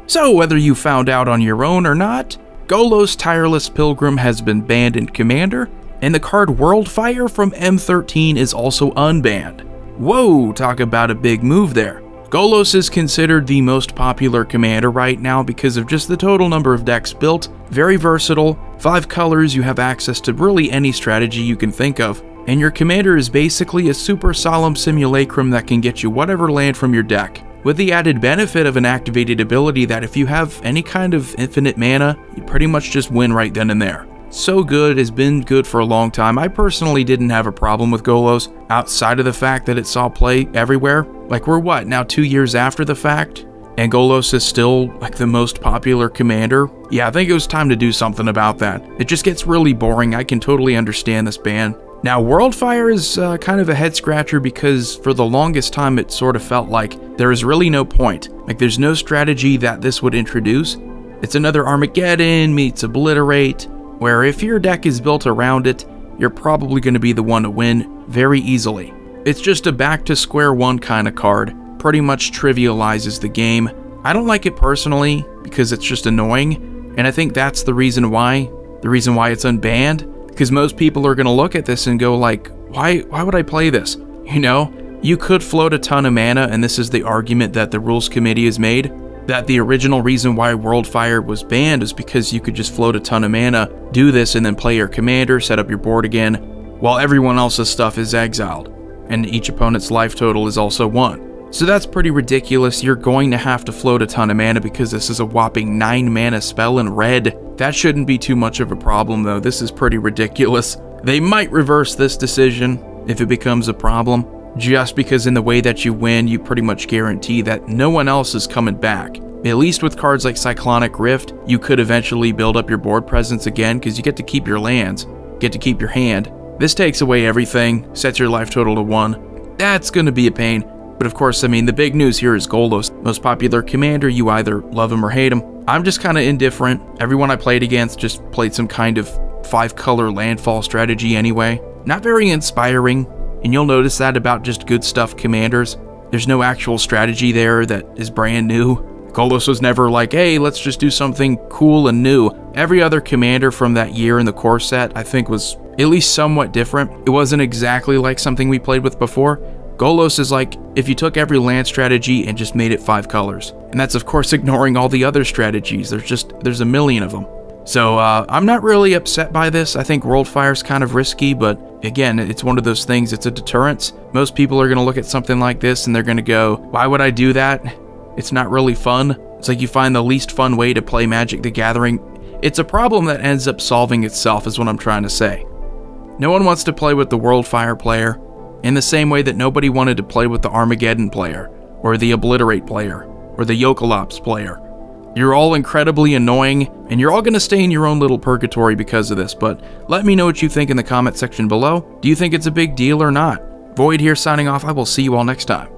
So whether you found out on your own or not, Golos Tireless Pilgrim has been banned in Commander, and the card WORLDFIRE from M13 is also unbanned. Whoa, talk about a big move there. Golos is considered the most popular commander right now because of just the total number of decks built, very versatile, 5 colors, you have access to really any strategy you can think of, and your commander is basically a super solemn simulacrum that can get you whatever land from your deck, with the added benefit of an activated ability that if you have any kind of infinite mana, you pretty much just win right then and there. So good, has been good for a long time. I personally didn't have a problem with Golos, outside of the fact that it saw play everywhere. Like, we're what, now 2 years after the fact? And Golos is still, like, the most popular commander? Yeah, I think it was time to do something about that. It just gets really boring. I can totally understand this ban. Now, WORLDFIRE is kind of a head-scratcher because for the longest time it sort of felt like there is really no point. Like, there's no strategy that this would introduce. It's another Armageddon meets Obliterate, where if your deck is built around it, you're probably going to be the one to win very easily. It's just a back to square one kind of card, pretty much trivializes the game. I don't like it personally because it's just annoying, and I think that's the reason why it's unbanned, because most people are going to look at this and go like, why would I play this? You know, you could float a ton of mana, and this is the argument that the rules committee has made, that the original reason why WORLDFIRE was banned is because you could just float a ton of mana, do this, and then play your commander, set up your board again, while everyone else's stuff is exiled, and each opponent's life total is also 1. So that's pretty ridiculous. You're going to have to float a ton of mana because this is a whopping 9 mana spell in red. That shouldn't be too much of a problem though. This is pretty ridiculous. They might reverse this decision if it becomes a problem, just because in the way that you win, you pretty much guarantee that no one else is coming back. At least with cards like Cyclonic Rift, you could eventually build up your board presence again because you get to keep your lands, get to keep your hand. This takes away everything, sets your life total to 1. That's going to be a pain. But of course, I mean, the big news here is Golos. Most popular commander, you either love him or hate him. I'm just kind of indifferent. Everyone I played against just played some kind of 5-color landfall strategy anyway. Not very inspiring. And you'll notice that about just good stuff commanders. There's no actual strategy there that is brand new. Callos was never like, hey, let's just do something cool and new. Every other commander from that year in the core set, I think, was at least somewhat different. It wasn't exactly like something we played with before. Golos is like if you took every land strategy and just made it 5 colors. And that's, of course, ignoring all the other strategies. There's a million of them. So I'm not really upset by this. I think WORLDFIRE is kind of risky, but again, it's one of those things, it's a deterrence. Most people are going to look at something like this and they're going to go, why would I do that? It's not really fun. It's like you find the least fun way to play Magic the Gathering. It's a problem that ends up solving itself is what I'm trying to say. No one wants to play with the WORLDFIRE player in the same way that nobody wanted to play with the Armageddon player, or the Obliterate player, or the Yokolops player. You're all incredibly annoying, and you're all going to stay in your own little purgatory because of this, but let me know what you think in the comment section below. Do you think it's a big deal or not? Void here signing off. I will see you all next time.